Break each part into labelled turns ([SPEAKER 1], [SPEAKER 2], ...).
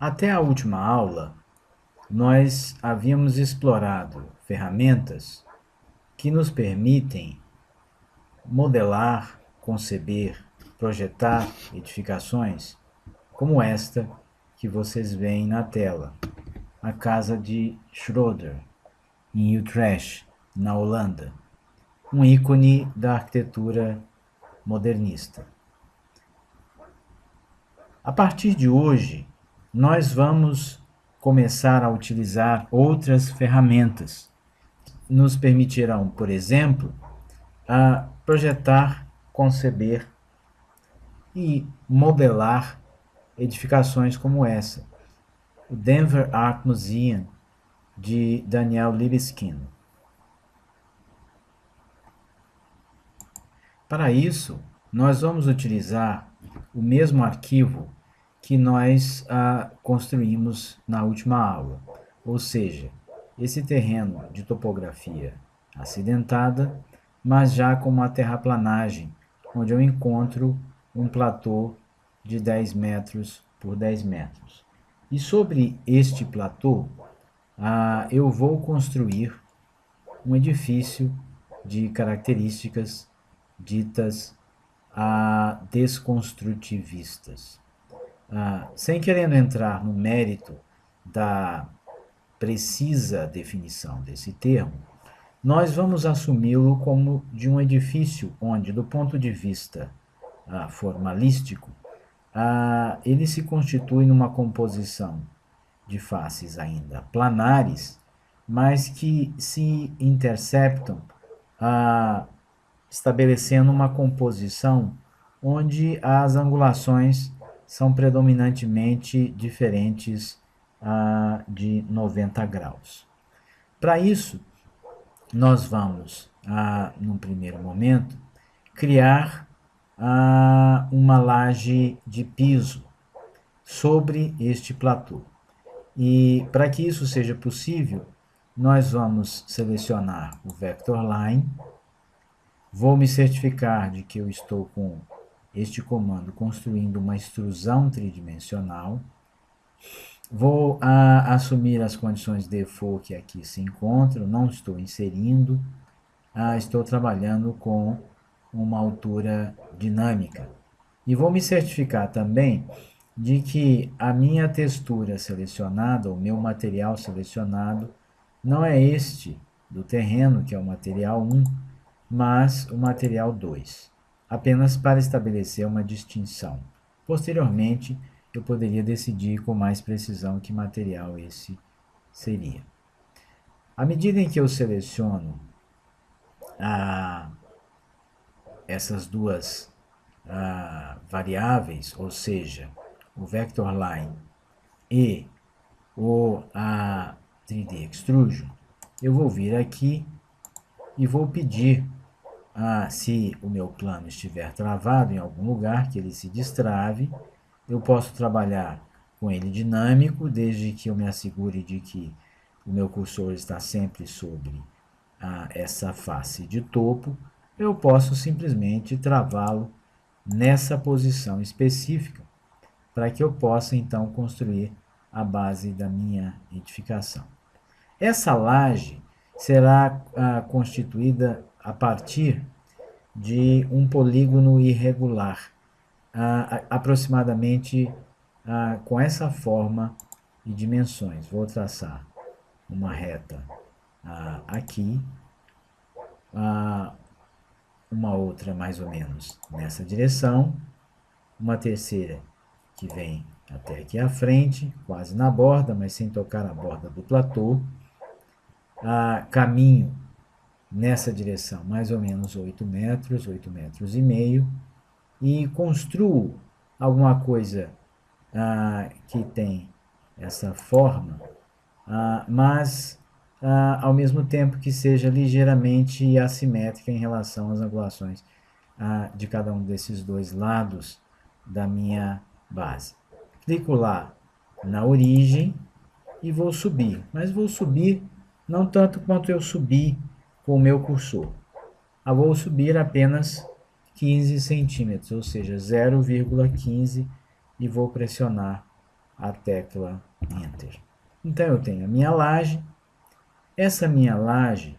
[SPEAKER 1] Até a última aula, nós havíamos explorado ferramentas que nos permitem modelar, conceber, projetar edificações como esta que vocês veem na tela, a casa de Schroeder, em Utrecht, na Holanda, um ícone da arquitetura modernista. A partir de hoje, nós vamos começar a utilizar outras ferramentas. Nos permitirão, por exemplo, a projetar, conceber e modelar edificações como essa, o Denver Art Museum, de Daniel Libeskind. Para isso, nós vamos utilizar o mesmo arquivo que nós construímos na última aula, ou seja, esse terreno de topografia acidentada, mas já com uma terraplanagem, onde eu encontro um platô de 10 metros por 10 metros. E sobre este platô, eu vou construir um edifício de características ditas desconstrutivistas. Sem querendo entrar no mérito da precisa definição desse termo, nós vamos assumi-lo como de um edifício onde, do ponto de vista formalístico, ele se constitui numa composição de faces ainda planares, mas que se interceptam, estabelecendo uma composição onde as angulações são predominantemente diferentes de 90 graus. Para isso, nós vamos, num primeiro momento, criar uma laje de piso sobre este platô. E para que isso seja possível, nós vamos selecionar o Vector Line, vou me certificar de que eu estou com este comando construindo uma extrusão tridimensional, vou assumir as condições de default que aqui se encontram, não estou inserindo, estou trabalhando com uma altura dinâmica. E vou me certificar também de que a minha textura selecionada, o meu material selecionado, não é este do terreno, que é o material 1, mas o material 2, apenas para estabelecer uma distinção. Posteriormente, eu poderia decidir com mais precisão que material esse seria. À medida em que eu seleciono essas duas variáveis, ou seja, o Vector Line e o 3D Extrusion, eu vou vir aqui e vou pedir, se o meu plano estiver travado em algum lugar, que ele se destrave. Eu posso trabalhar com ele dinâmico, desde que eu me assegure de que o meu cursor está sempre sobre essa face de topo. Eu posso simplesmente travá-lo nessa posição específica, para que eu possa então construir a base da minha edificação. Essa laje será constituída a partir de um polígono irregular, aproximadamente com essa forma e dimensões. Vou traçar uma reta aqui, uma outra mais ou menos nessa direção, uma terceira que vem até aqui à frente, quase na borda, mas sem tocar a borda do platô. Caminho nessa direção mais ou menos 8 metros, 8 metros e meio, e construo alguma coisa que tem essa forma, mas ao mesmo tempo que seja ligeiramente assimétrica em relação às angulações de cada um desses dois lados da minha base. Clico lá na origem e vou subir, mas vou subir não tanto quanto eu subi com o meu cursor. Vou subir apenas 15 centímetros, ou seja, 0,15, e vou pressionar a tecla Enter. Então eu tenho a minha laje. Essa minha laje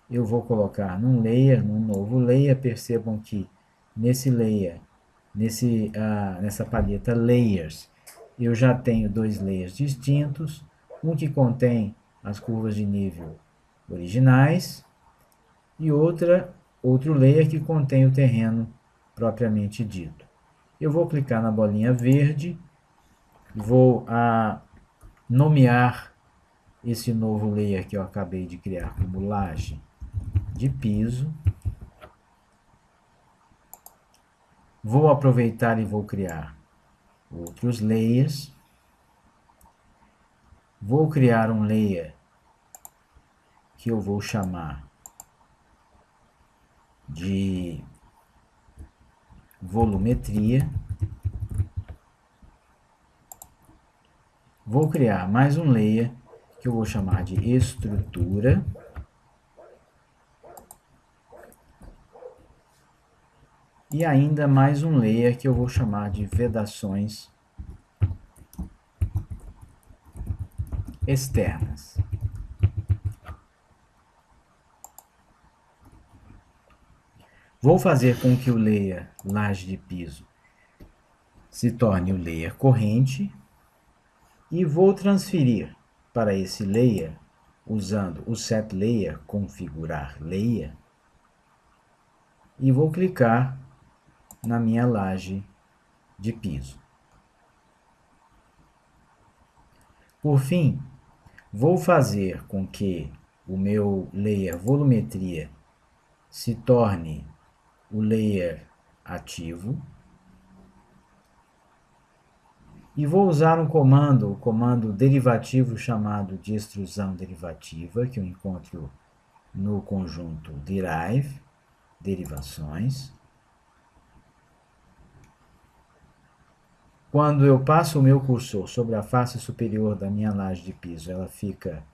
[SPEAKER 1] eu vou colocar num layer, num novo layer. Percebam que nesse layer, nessa paleta Layers, eu já tenho dois layers distintos. Um que contém as curvas de nível originais e outro layer que contém o terreno propriamente dito. Eu vou clicar na bolinha verde, vou nomear esse novo layer que eu acabei de criar como laje de piso. Vou aproveitar e vou criar outros layers. Vou criar um layer que eu vou chamar de volumetria. Vou criar mais um layer que eu vou chamar de estrutura. E ainda mais um layer que eu vou chamar de vedações externas. Vou fazer com que o layer laje de piso se torne o layer corrente e vou transferir para esse layer, usando o set layer, configurar layer, e vou clicar na minha laje de piso. Por fim, vou fazer com que o meu layer volumetria se torne o layer ativo. E vou usar o comando derivativo chamado de extrusão derivativa, que eu encontro no conjunto derive, derivações. Quando eu passo o meu cursor sobre a face superior da minha laje de piso, ela fica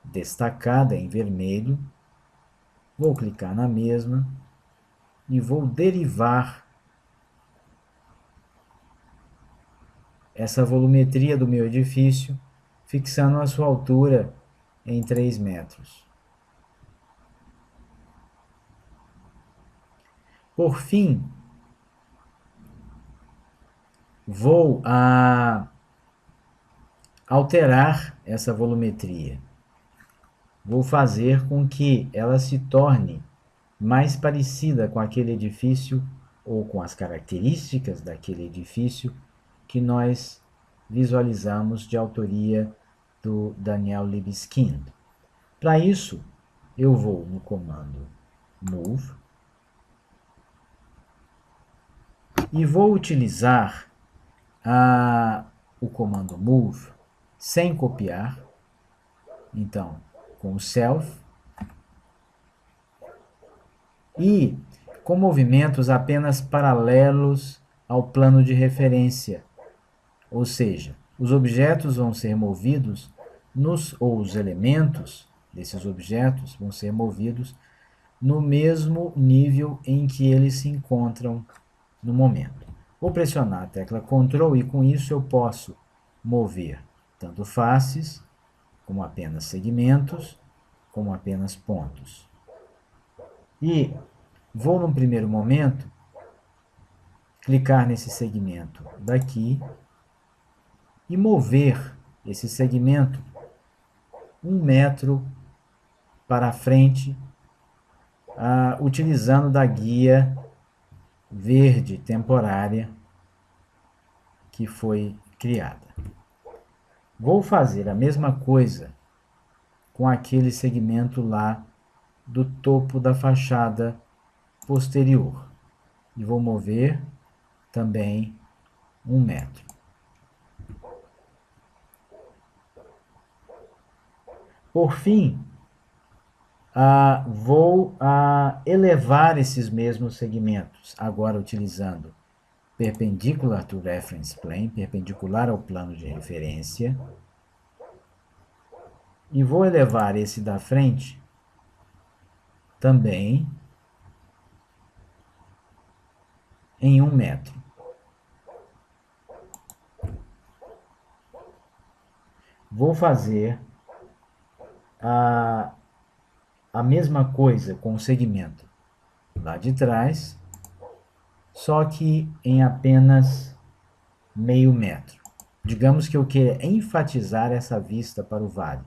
[SPEAKER 1] destacada em vermelho. Vou clicar na mesma e vou derivar essa volumetria do meu edifício, fixando a sua altura em 3 metros. Por fim, vou alterar essa volumetria. Vou fazer com que ela se torne mais parecida com aquele edifício ou com as características daquele edifício que nós visualizamos de autoria do Daniel Libeskind. Para isso, eu vou no comando Move e vou utilizar o comando Move sem copiar. Então, com o Self e com movimentos apenas paralelos ao plano de referência. Ou seja, os objetos vão ser movidos, ou os elementos desses objetos vão ser movidos no mesmo nível em que eles se encontram no momento. Vou pressionar a tecla Ctrl e com isso eu posso mover tanto faces, como apenas segmentos, como apenas pontos. E vou, num primeiro momento, clicar nesse segmento daqui e mover esse segmento 1 metro para frente, utilizando da guia verde temporária que foi criada. Vou fazer a mesma coisa com aquele segmento lá do topo da fachada posterior. E vou mover também 1 metro. Por fim, vou elevar esses mesmos segmentos, agora utilizando perpendicular to reference plane, perpendicular ao plano de referência, e vou elevar esse da frente também em 1 metro. Vou fazer a, a mesma coisa com o segmento lá de trás, só que em apenas meio metro. Digamos que eu queira enfatizar essa vista para o vale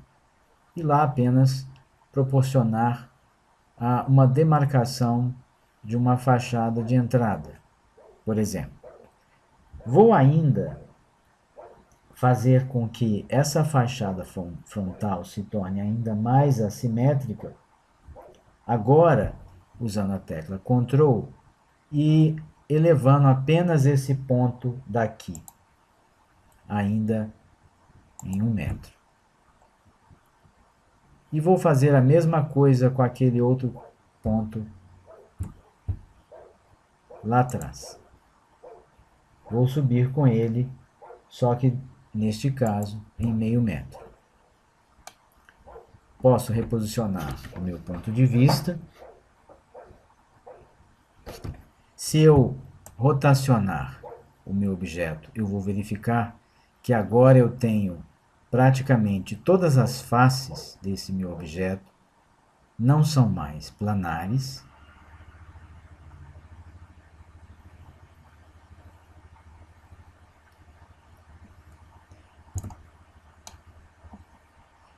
[SPEAKER 1] e lá apenas proporcionar uma demarcação de uma fachada de entrada, por exemplo. Vou ainda fazer com que essa fachada frontal se torne ainda mais assimétrica, agora usando a tecla Ctrl e elevando apenas esse ponto daqui, ainda em 1 metro. E vou fazer a mesma coisa com aquele outro ponto lá atrás. Vou subir com ele, só que neste caso em meio metro. Posso reposicionar o meu ponto de vista. Se eu rotacionar o meu objeto, eu vou verificar que agora eu tenho praticamente todas as faces desse meu objeto não são mais planares.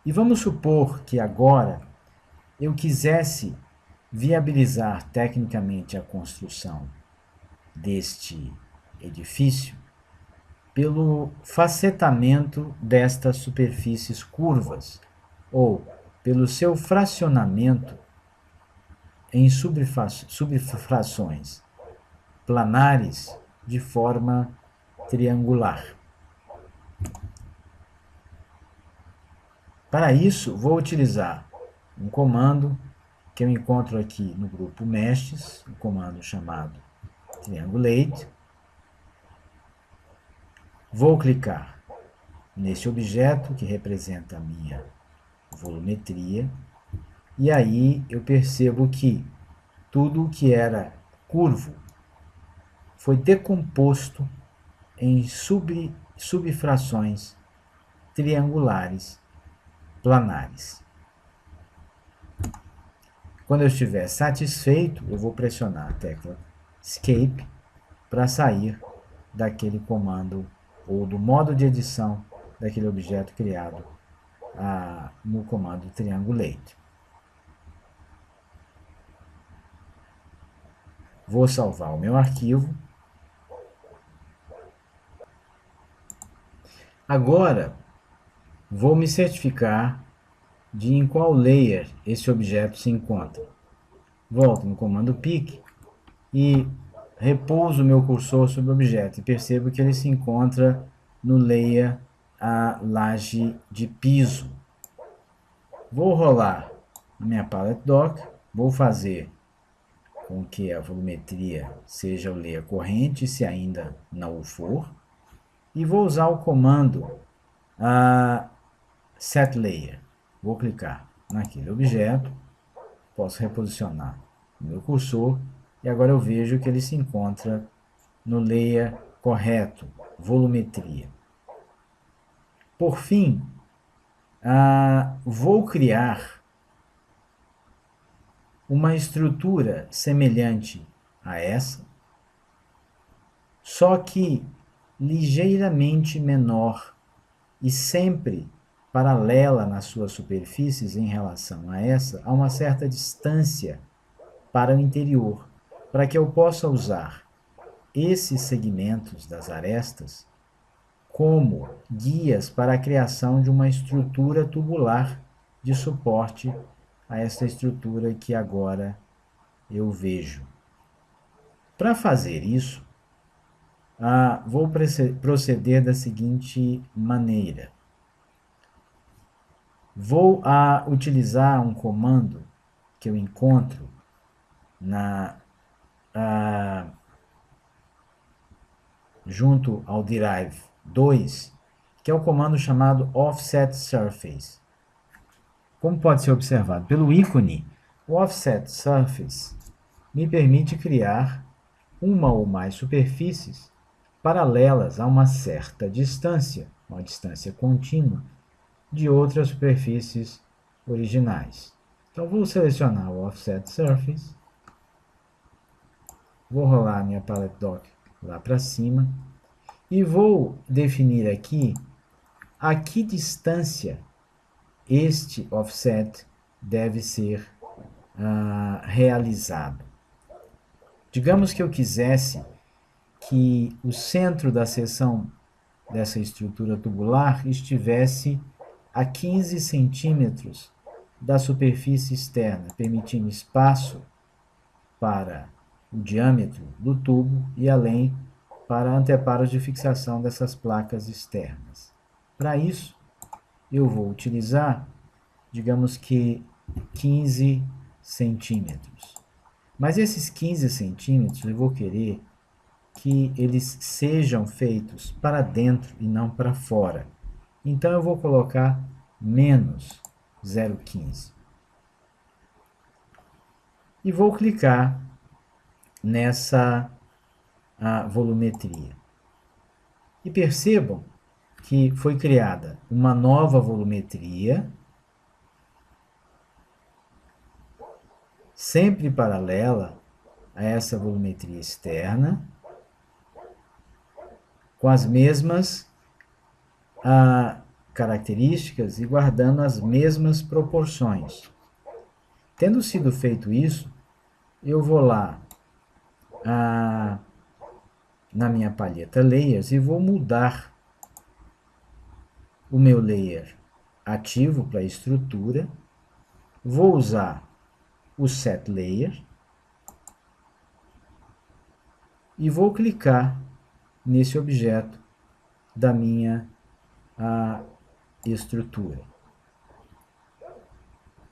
[SPEAKER 1] E vamos supor que agora eu quisesse viabilizar tecnicamente a construção deste edifício pelo facetamento destas superfícies curvas, ou pelo seu fracionamento em subfrações planares de forma triangular. Para isso, vou utilizar um comando que eu encontro aqui no grupo Meshes, um comando chamado Triangulate. Vou clicar nesse objeto que representa a minha volumetria, e aí eu percebo que tudo o que era curvo foi decomposto em subfrações triangulares planares. Quando eu estiver satisfeito, eu vou pressionar a tecla Escape para sair daquele comando ou do modo de edição daquele objeto criado no comando Triangulate. Vou salvar o meu arquivo. Agora, vou me certificar de em qual layer esse objeto se encontra. Volto no comando Pick e repouso meu cursor sobre o objeto e percebo que ele se encontra no layer a laje de piso. Vou rolar a minha Palette Dock, vou fazer com que a volumetria seja o layer corrente, se ainda não o for, e vou usar o comando Set Layer. Vou clicar naquele objeto, posso reposicionar o meu cursor, e agora eu vejo que ele se encontra no layer correto, volumetria. Por fim, vou criar uma estrutura semelhante a essa, só que ligeiramente menor e sempre paralela nas suas superfícies em relação a essa, a uma certa distância para o interior, para que eu possa usar esses segmentos das arestas como guias para a criação de uma estrutura tubular de suporte a essa estrutura que agora eu vejo. Para fazer isso, vou proceder da seguinte maneira. Vou utilizar um comando que eu encontro junto ao Derive 2, que é o comando chamado Offset Surface. Como pode ser observado pelo ícone, o Offset Surface me permite criar uma ou mais superfícies paralelas a uma certa distância, uma distância contínua, de outras superfícies originais. Então, vou selecionar o Offset Surface, vou rolar minha Palette Dock lá para cima e vou definir aqui a que distância este offset deve ser realizado. Digamos que eu quisesse que o centro da seção dessa estrutura tubular estivesse a 15 centímetros da superfície externa, permitindo espaço para o diâmetro do tubo e além para anteparos de fixação dessas placas externas. Para isso, eu vou utilizar, digamos que 15 centímetros. Mas esses 15 centímetros eu vou querer que eles sejam feitos para dentro e não para fora. Então eu vou colocar menos 0,15. E vou clicar nessa volumetria. E percebam que foi criada uma nova volumetria, sempre paralela a essa volumetria externa, com as mesmas características e guardando as mesmas proporções. Tendo sido feito isso, eu vou lá na minha palheta Layers e vou mudar o meu layer ativo para estrutura. Vou usar o Set Layer e vou clicar nesse objeto da minha estrutura.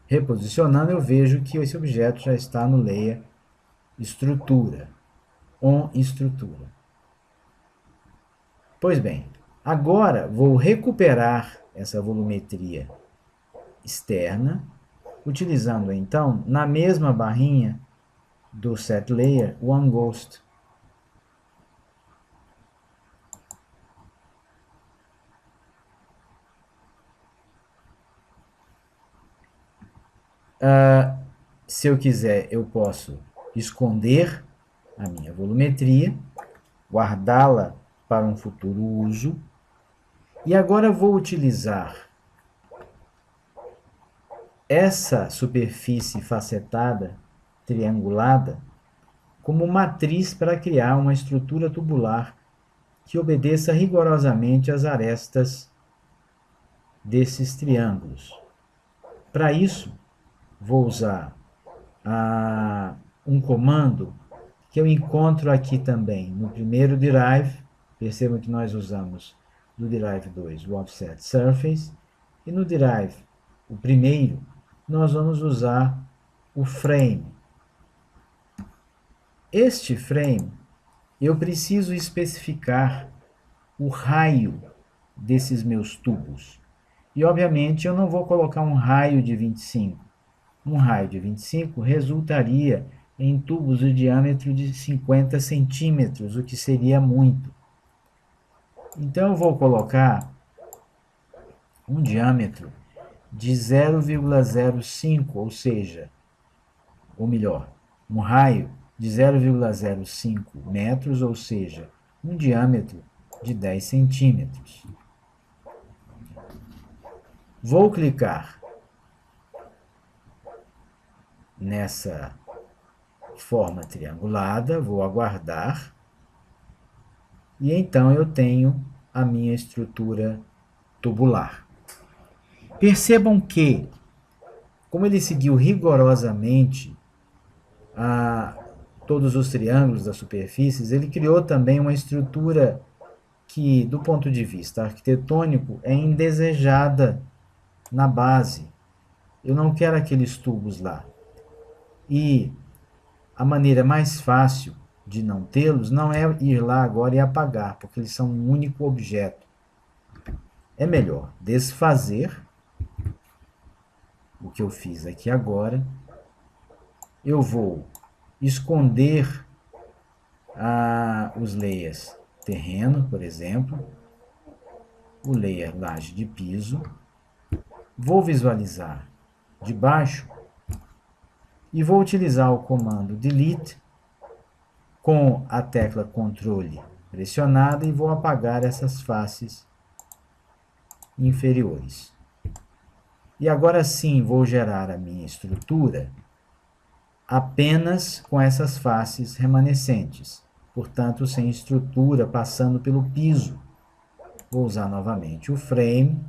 [SPEAKER 1] Reposicionando, eu vejo que esse objeto já está no layer estrutura, on estrutura. Pois bem, agora vou recuperar essa volumetria externa, utilizando então, na mesma barrinha do Set Layer, o OnGhost. Se eu quiser, eu posso esconder a minha volumetria, guardá-la para um futuro uso. E agora vou utilizar essa superfície facetada, triangulada, como matriz para criar uma estrutura tubular que obedeça rigorosamente às arestas desses triângulos. Para isso, vou usar um comando que eu encontro aqui também no primeiro Derive. Percebam que nós usamos no Derive 2 o Offset Surface, e no Derive, o primeiro, nós vamos usar o Frame. Este Frame, eu preciso especificar o raio desses meus tubos. E, obviamente, eu não vou colocar um raio de 25. Um raio de 25 resultaria em tubos de diâmetro de 50 centímetros, o que seria muito. Então, eu vou colocar um diâmetro de 0,05, ou seja, ou melhor, um raio de 0,05 metros, ou seja, um diâmetro de 10 centímetros. Vou clicar nessa forma triangulada, vou aguardar, e então eu tenho a minha estrutura tubular. Percebam que, como ele seguiu rigorosamente todos os triângulos das superfícies, ele criou também uma estrutura que, do ponto de vista arquitetônico, é indesejada na base. Eu não quero aqueles tubos lá. E a maneira mais fácil de não tê-los não é ir lá agora e apagar, porque eles são um único objeto. É melhor desfazer o que eu fiz aqui agora. Eu vou esconder os layers terreno, por exemplo, o layer laje de piso, Vou visualizar de baixo e vou utilizar o comando delete com a tecla controle pressionada e vou apagar essas faces inferiores. E agora sim vou gerar a minha estrutura apenas com essas faces remanescentes, portanto sem estrutura passando pelo piso. Vou usar novamente o frame,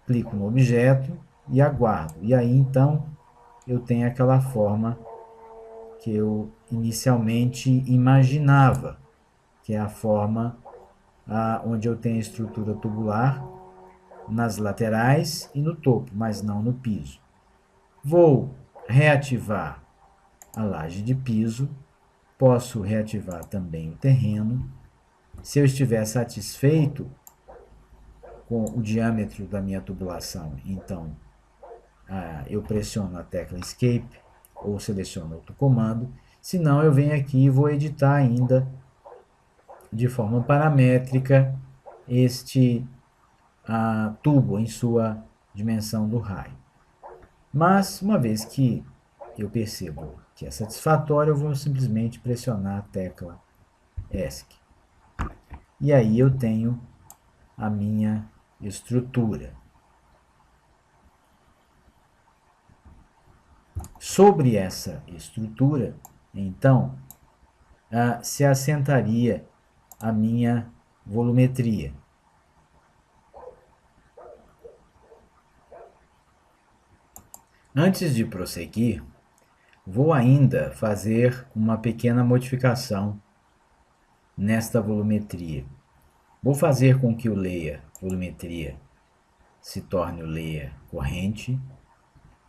[SPEAKER 1] clico no objeto e aguardo. E aí então eu tenho aquela forma que eu inicialmente imaginava, que é a forma onde eu tenho a estrutura tubular nas laterais e no topo, mas não no piso. Vou reativar a laje de piso, posso reativar também o terreno. Se eu estiver satisfeito com o diâmetro da minha tubulação, então eu pressiono a tecla Escape ou seleciono outro comando. Se não, eu venho aqui e vou editar ainda de forma paramétrica este tubo em sua dimensão do raio. Mas, uma vez que eu percebo que é satisfatório, eu vou simplesmente pressionar a tecla ESC. E aí eu tenho a minha estrutura. Sobre essa estrutura, então, se assentaria a minha volumetria. Antes de prosseguir, vou ainda fazer uma pequena modificação nesta volumetria. Vou fazer com que o layer volumetria se torne o layer corrente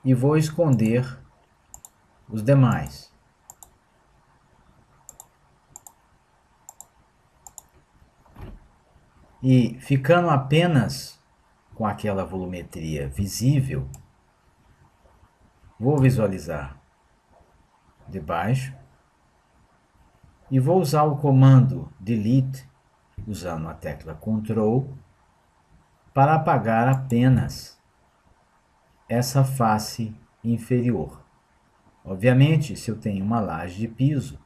[SPEAKER 1] e vou esconder os demais. E ficando apenas com aquela volumetria visível, vou visualizar de baixo e vou usar o comando delete usando a tecla Ctrl para apagar apenas essa face inferior. Obviamente, se eu tenho uma laje de piso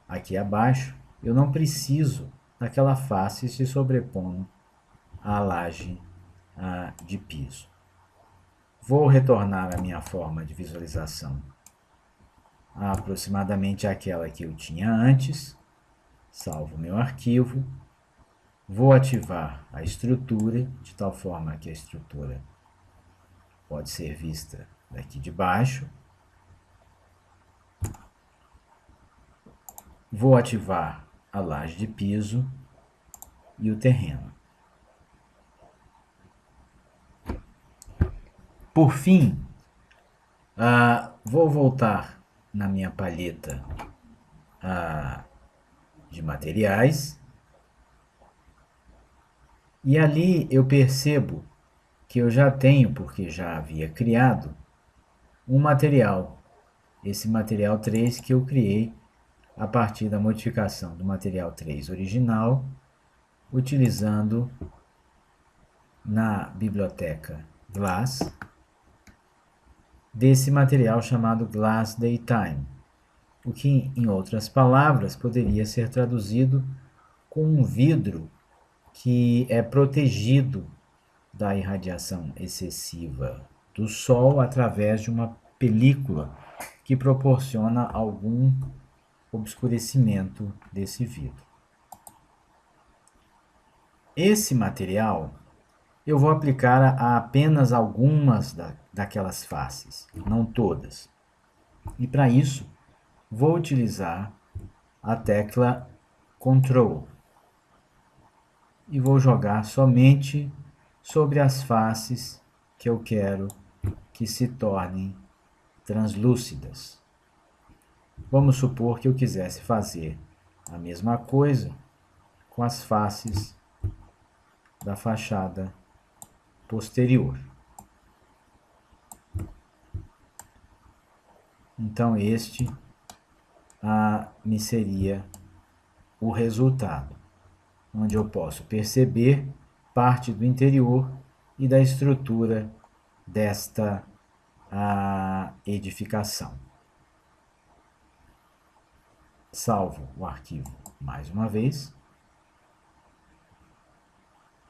[SPEAKER 1] aqui abaixo, eu não preciso daquela face se sobrepondo à laje de piso. Vou retornar a minha forma de visualização aproximadamente aquela que eu tinha antes. Salvo meu arquivo. Vou ativar a estrutura, de tal forma que a estrutura pode ser vista daqui de baixo. Vou ativar a laje de piso e o terreno. Por fim, vou voltar na minha paleta de materiais e ali eu percebo que eu já tenho, porque já havia criado, um material. Esse material 3 que eu criei a partir da modificação do material 3 original, utilizando na biblioteca Glass, desse material chamado Glass Daytime, o que, em outras palavras, poderia ser traduzido com um vidro que é protegido da irradiação excessiva do Sol através de uma película que proporciona algum obscurecimento desse vidro. Esse material eu vou aplicar a apenas algumas daquelas faces, não todas. E para isso, vou utilizar a tecla Ctrl e vou jogar somente sobre as faces que eu quero que se tornem translúcidas. Vamos supor que eu quisesse fazer a mesma coisa com as faces da fachada posterior. Então este me seria o resultado, onde eu posso perceber parte do interior e da estrutura desta edificação. Salvo o arquivo mais uma vez.